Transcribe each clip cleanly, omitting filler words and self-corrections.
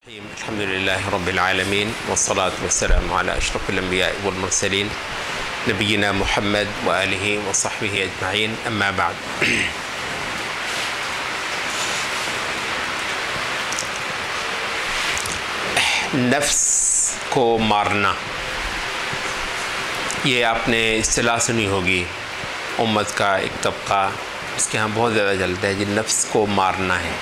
الحمد لله رب العالمين والصلاة والسلام على أشرف الأنبياء والمرسلين نبينا محمد وآله وصحبه أجمعين أما بعد نفس کو مارنا، یہ آپ نے اصطلاح سنی ہوگی، امت کا ایک طبقہ اس کے ہاں بہت زیادہ چلتا ہے جی نفس کو مارنا ہے۔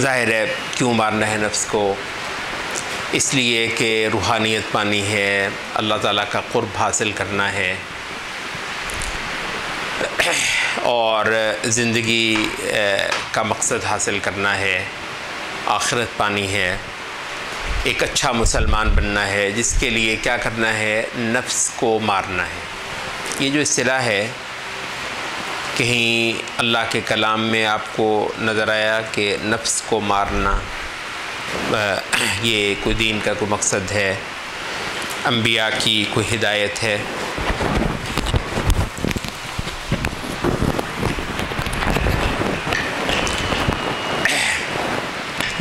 ظاہر ہے کیوں مارنا ہے نفس کو؟ اس لیے کہ روحانیت پانی ہے، اللہ تعالیٰ کا قرب حاصل کرنا ہے اور زندگی کا مقصد حاصل کرنا ہے، آخرت پانی ہے، ایک اچھا مسلمان بننا ہے، جس کے لیے کیا کرنا ہے؟ نفس کو مارنا ہے۔ یہ جو اصطلاح ہے کہیں اللہ کے کلام میں آپ کو نظر آیا کہ نفس کو مارنا یہ کوئی دین کا کوئی مقصد ہے، انبیاء کی کوئی ہدایت ہے؟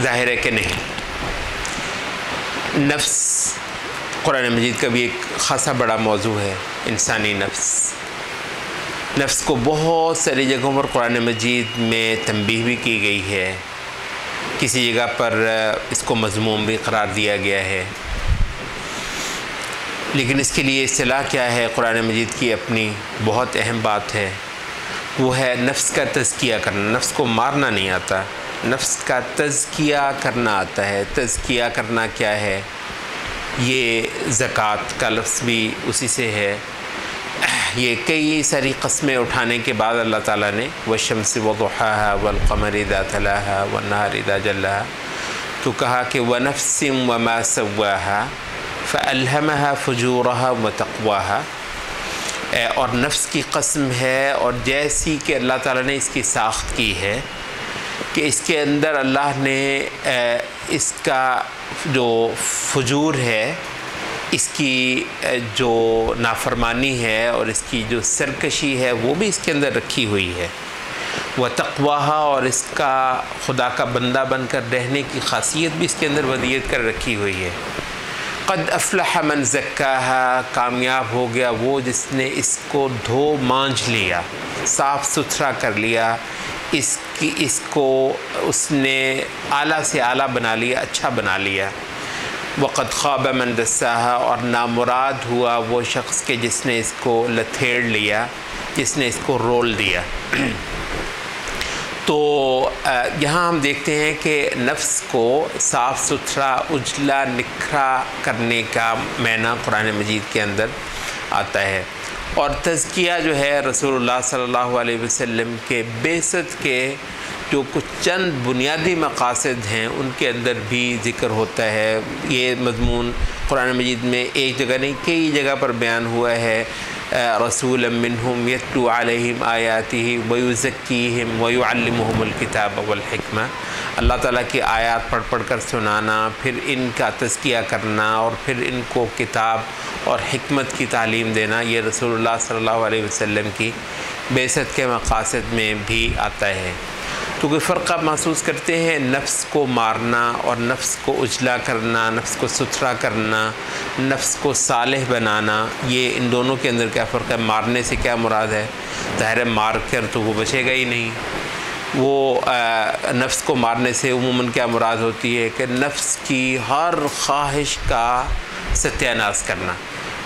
ظاہر ہے کہ نہیں۔ نفس قرآن مجید کا بھی ایک خاصا بڑا موضوع ہے، انسانی نفس کو بہت ساری جگہوں پر قرآن مجید میں تنبیہ بھی کی گئی ہے، کسی جگہ پر اس کو مذموم بھی قرار دیا گیا ہے، لیکن اس کے لیے اصطلاح کیا ہے؟ قرآن مجید کی اپنی بہت اہم بات ہے، وہ ہے نفس کا تزکیہ کرنا۔ نفس کو مارنا نہیں آتا، نفس کا تزکیہ کرنا آتا ہے۔ تزکیہ کرنا کیا ہے؟ یہ زکوٰۃ کا لفظ بھی اسی سے ہے۔ یہ کئی ساری قسمیں اٹھانے کے بعد اللہ تعالیٰ نے والشمس وضحاها والقمر اذا تلاها والنهار اذا جلاها تو کہا کہ ونفس وما سواها فألهمها فجورها وتقواها، اور نفس کی قسم ہے، اور جیسی کہ اللہ تعالیٰ نے اس کی ساخت کی ہے کہ اس کے اندر اللہ نے اس کا جو فجور ہے، اس کی جو نافرمانی ہے اور اس کی جو سرکشی ہے وہ بھی اس کے اندر رکھی ہوئی ہے، وتقواها، اور اس کا خدا کا بندہ بن کر رہنے کی خاصیت بھی اس کے اندر ودیت کر رکھی ہوئی ہے۔ قد افلح من زکاها، کامیاب ہو گیا وہ جس نے اس کو دھو مانجھ لیا، صاف ستھرا کر لیا، اس کو اس نے اعلیٰ سے اعلیٰ بنا لیا، اچھا بنا لیا۔ وقد خاب من دساها، اور نامراد ہوا وہ شخص کہ جس نے اس کو لتھیڑ لیا، جس نے اس کو رول دیا۔ تو یہاں ہم دیکھتے ہیں کہ نفس کو صاف ستھرا، اجلا، نکھرا کرنے کا معنی قرآن مجید کے اندر آتا ہے، اور تزکیہ جو ہے رسول اللہ صلی اللہ علیہ وسلم کے بعثت کے جو کچھ چند بنیادی مقاصد ہیں ان کے اندر بھی ذکر ہوتا ہے۔ یہ مضمون قرآن مجید میں ایک جگہ نہیں کئی جگہ پر بیان ہوا ہے۔ رسولا منہم یتلو علیہم آیاتہ ویزکیہم ویعلمہم الکتاب والحکمہ، اللہ تعالیٰ کی آیات پڑھ پڑھ کر سنانا، پھر ان کا تزکیہ کرنا، اور پھر ان کو کتاب اور حکمت کی تعلیم دینا، یہ رسول اللہ صلی اللہ علیہ وسلم کی بعثت کے مقاصد میں بھی آتا ہے۔ تو کوئی فرق آپ محسوس کرتے ہیں؟ نفس کو مارنا اور نفس کو اجلا کرنا، نفس کو ستھرا کرنا، نفس کو صالح بنانا، یہ ان دونوں کے اندر کیا فرق ہے؟ مارنے سے کیا مراد ہے؟ ظاہر ہے مار کر تو وہ بچے گا ہی نہیں۔ وہ نفس کو مارنے سے عموماً کیا مراد ہوتی ہے کہ نفس کی ہر خواہش کا ستیہ ناش کرنا،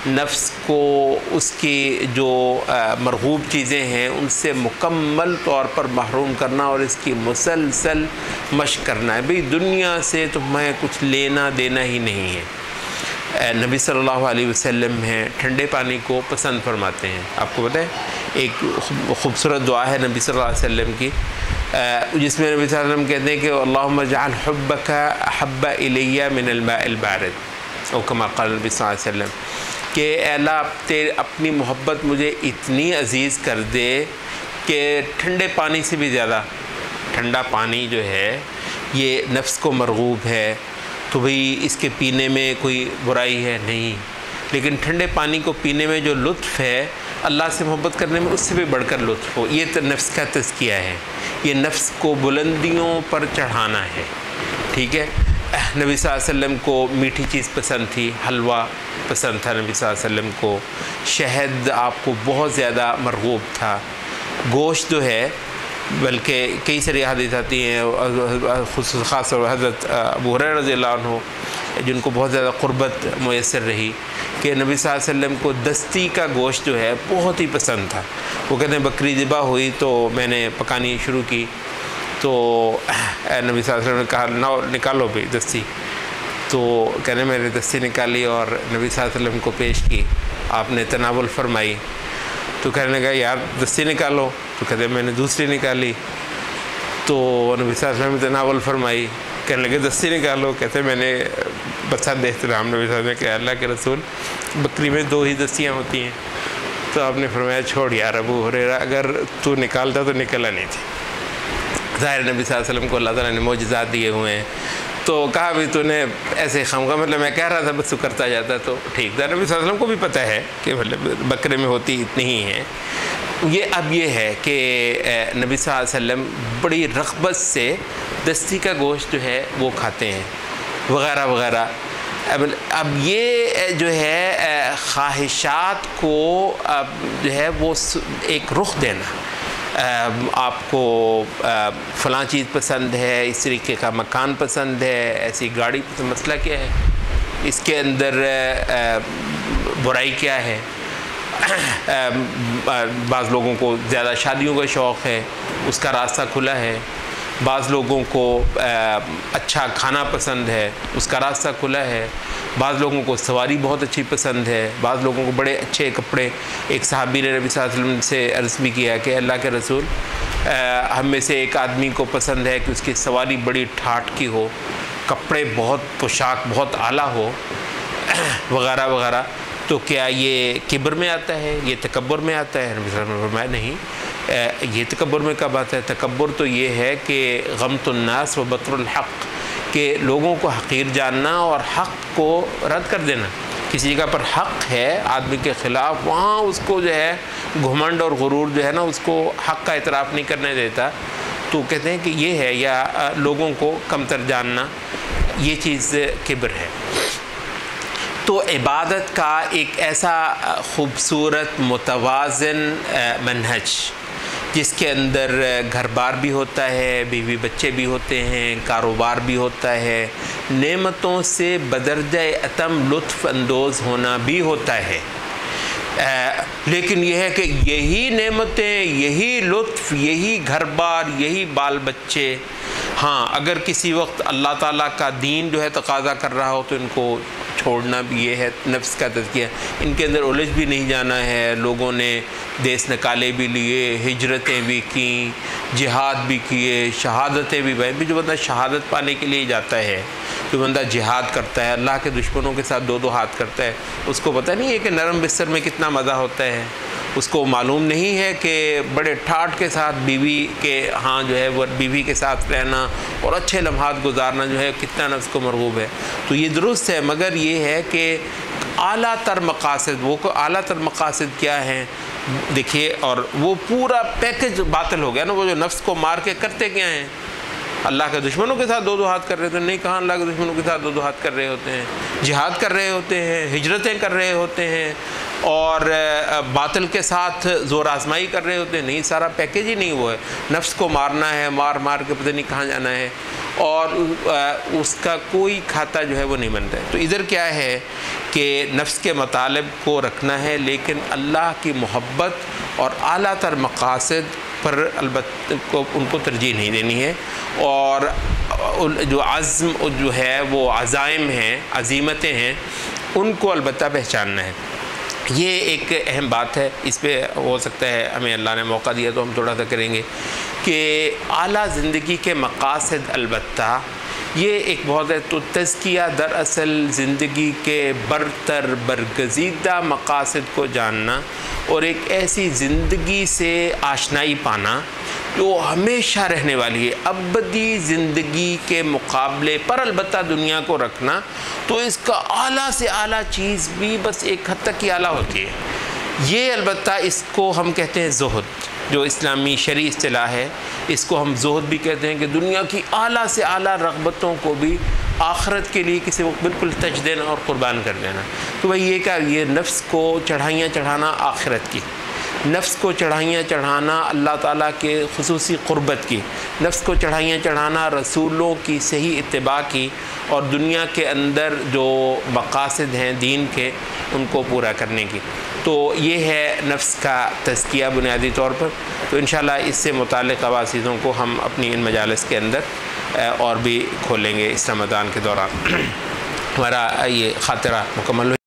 نفس کو اس کی جو مرغوب چیزیں ہیں ان سے مکمل طور پر محروم کرنا، اور اس کی مسلسل مشق کرنا ہے۔ بھئی دنیا سے تمہیں کچھ لینا دینا ہی نہیں ہے۔ نبی صلی اللہ علیہ وسلم ہیں ٹھنڈے پانی کو پسند فرماتے ہیں۔ آپ کو پتہ ہے ایک خوبصورت دعا ہے نبی صلی اللہ علیہ وسلم کی، جس میں نبی صلی اللہ علیہ وسلم کہتے ہیں کہ اللہم اجعل حبک احب الی من الماء البارد، او کما قال نبی صلی اللہ علیہ وسلم، کہ اے اللہ اپنی محبت مجھے اتنی عزیز کر دے کہ ٹھنڈے پانی سے بھی زیادہ۔ ٹھنڈا پانی جو ہے یہ نفس کو مرغوب ہے، تو بھئی اس کے پینے میں کوئی برائی ہے نہیں، لیکن ٹھنڈے پانی کو پینے میں جو لطف ہے اللہ سے محبت کرنے میں اس سے بھی بڑھ کر لطف ہو. یہ نفس کا تزکیہ ہے, یہ نفس کو بلندیوں پر چڑھانا ہے. ٹھیک ہے. نبی صلی اللہ علیہ وسلم کو میٹھی چیز پسند تھی, حلوہ پسند تھا نبی صلی اللہ علیہ وسلم کو, شہد آپ کو بہت زیادہ مرغوب تھا, گوشت جو ہے بلکہ کئی ساری حدیث آتی ہیں خاص طور پر حضرت ابو ہریرہ رضی اللہ عنہ جن کو بہت زیادہ قربت میسر رہی کہ نبی صلی اللہ علیہ وسلم کو دستی کا گوشت جو ہے بہت ہی پسند تھا. وہ کہتے ہیں بکری ذبح ہوئی تو میں نے پکانی شروع کی تو نبی صلی اللہ علیہ وسلم نے کہا نکالو بھی دستی, تو کہنے میں نے دستی نکالی اور نبی صلی اللہ علیہ وسلم کو پیش کی, آپ نے تناول فرمائی. تو کہنے لگا یار دستی نکالو, تو کہتے میں نے دوسری نکالی, تو نبی صلی اللہ علیہ وسلم نے تناول فرمائی. کہنے لگے دستی نکالو, کہتے میں نے بسد احترام نبی صلی اللہ علیہ وسلم کہ اللہ کے رسول بکری میں 2 ہی دستیاں ہوتی ہیں. تو آپ نے فرمایا چھوڑ یار ابو ہریرہ, اگر تو نکالتا تو نکلا نہیں تھی. ظاہر نبی صلی اللہ علیہ وسلم کو اللہ تعالیٰ نے معجزات دیے ہوئے ہیں, تو کہا بھی تو نے ایسے خامخواہ, مطلب میں کہہ رہا تھا بس تو کرتا جاتا تو ٹھیک تھا. نبی صلی اللہ علیہ وسلم کو بھی پتہ ہے کہ مطلب بکرے میں ہوتی اتنی ہی ہیں. اب یہ ہے کہ نبی صلی اللہ علیہ وسلم بڑی رغبت سے دستی کا گوشت جو ہے وہ کھاتے ہیں وغیرہ وغیرہ. اب یہ جو ہے خواہشات کو جو ہے وہ ایک رخ دینا, آپ کو فلاں چیز پسند ہے, اس طریقے کا مکان پسند ہے, ایسی گاڑی پسند, مسئلہ کیا ہے اس کے اندر, برائی کیا ہے. بعض لوگوں کو زیادہ شادیوں کا شوق ہے, اس کا راستہ کھلا ہے. بعض لوگوں کو اچھا کھانا پسند ہے, اس کا راستہ کھلا ہے. بعض لوگوں کو سواری بہت اچھی پسند ہے, بعض لوگوں کو بڑے اچھے کپڑے. ایک صحابی نے نبی صلی اللہ علیہ وسلم سے عرض بھی کیا کہ اللہ کے رسول ہم میں سے ایک آدمی کو پسند ہے کہ اس کی سواری بڑی ٹھاٹھ کی ہو, کپڑے بہت, پوشاک بہت اعلیٰ ہو وغیرہ وغیرہ. تو کیا یہ کبر میں آتا ہے, یہ تکبر میں آتا ہے؟ نبی صلی اللہ علیہ وسلم نے فرمایا نہیں, یہ تکبر میں کب آتا ہے؟ تکبر تو یہ ہے کہ غمط الناس و بطر الحق, کہ لوگوں کو حقیر جاننا اور حق کو رد کر دینا. کسی جگہ پر حق ہے آدمی کے خلاف, وہاں اس کو جو ہے گھمنڈ اور غرور جو ہے نا اس کو حق کا اعتراف نہیں کرنے دیتا. تو کہتے ہیں کہ یہ ہے, یا لوگوں کو کمتر جاننا, یہ چیز کبر ہے. تو عبادت کا ایک ایسا خوبصورت متوازن منہج جس کے اندر گھر بار بھی ہوتا ہے, بیوی بچے بھی ہوتے ہیں, کاروبار بھی ہوتا ہے, نعمتوں سے بدرجہ اتم لطف اندوز ہونا بھی ہوتا ہے. لیکن یہ ہے کہ یہی نعمتیں, یہی لطف, یہی گھر بار, یہی بال بچے, ہاں اگر کسی وقت اللہ تعالیٰ کا دین جو ہے تقاضا کر رہا ہو تو ان کو چھوڑنا بھی, یہ ہے نفس کا تزکیہ. ان کے اندر الجھ بھی نہیں جانا ہے. لوگوں نے دیس نکالے بھی لیے, ہجرتیں بھی کیں, جہاد بھی کیے, شہادتیں بھی بھائی. جو بندہ شہادت پانے کے لیے جاتا ہے, جو بندہ جہاد کرتا ہے, اللہ کے دشمنوں کے ساتھ 2 ہاتھ کرتا ہے, اس کو پتہ نہیں ہے کہ نرم بستر میں کتنا مزہ ہوتا ہے. اس کو معلوم نہیں ہے کہ بڑے ٹھاٹھ کے ساتھ بیوی کے ہاں جو ہے وہ بیوی کے ساتھ رہنا اور اچھے لمحات گزارنا جو ہے کتنا نفس کو مرغوب ہے. تو یہ درست ہے, مگر یہ ہے کہ اعلیٰ تر مقاصد, وہ کو اعلیٰ تر مقاصد کیا ہیں دیکھیے, اور وہ پورا پیکج باطل ہو گیا نا. وہ جو نفس کو مار کے کرتے کیا ہیں, اللہ کے دشمنوں کے ساتھ 2 ہاتھ کر رہے ہوتے ہیں. نہیں, کہاں اللہ کے دشمنوں کے ساتھ 2 ہاتھ کر رہے ہوتے ہیں, جہاد کر رہے ہوتے ہیں, ہجرتیں کر رہے ہوتے ہیں, اور باطل کے ساتھ زور آزمائی کر رہے ہوتے ہیں. نہیں, سارا پیکیج ہی نہیں وہ ہے. نفس کو مارنا ہے, مار مار کے پتہ نہیں کہاں جانا ہے, اور اس کا کوئی کھاتا جو ہے وہ نہیں بنتا ہے. تو ادھر کیا ہے کہ نفس کے مطالب کو رکھنا ہے, لیکن اللہ کی محبت اور اعلیٰ تر مقاصد پر البتہ ان کو ترجیح نہیں دینی ہے. اور جو عزم جو ہے وہ عزائم ہیں, عزیمتیں ہیں, ان کو البتہ پہچاننا ہے. یہ ایک اہم بات ہے. اس پہ ہو سکتا ہے ہمیں اللہ نے موقع دیا تو ہم تھوڑا سا کریں گے کہ اعلیٰ زندگی کے مقاصد, البتہ یہ ایک بہت ہے. تو تزکیہ دراصل زندگی کے برتر برگزیدہ مقاصد کو جاننا اور ایک ایسی زندگی سے آشنائی پانا جو ہمیشہ رہنے والی ہے، ابدی زندگی کے مقابلے پر البتہ دنیا کو رکھنا، تو اس کا اعلیٰ سے اعلیٰ چیز بھی بس ایک حد تک ہی اعلیٰ ہوتی ہے۔ یہ البتہ اس کو ہم کہتے ہیں زہد، جو اسلامی شرعی اصطلاح ہے، اس کو ہم زہد بھی کہتے ہیں، کہ دنیا کی اعلیٰ سے اعلیٰ رغبتوں کو بھی آخرت کے لیے کسی وقت بالکل تج دینا اور قربان کر دینا۔ تو بھائی یہ کیا، یہ نفس کو چڑھائیاں چڑھانا آخرت کی، نفس کو چڑھائیاں چڑھانا اللہ تعالیٰ کے خصوصی قربت کی، نفس کو چڑھائیاں چڑھانا رسولوں کی صحیح اتباع کی، اور دنیا کے اندر جو مقاصد ہیں دین کے ان کو پورا کرنے کی۔ تو یہ ہے نفس کا تزکیہ بنیادی طور پر۔ تو انشاءاللہ اس سے متعلق چیزوں کو ہم اپنی ان مجالس کے اندر اور بھی کھولیں گے اس رمضان کے دوران۔ ہمارا یہ خاطرہ مکمل ہو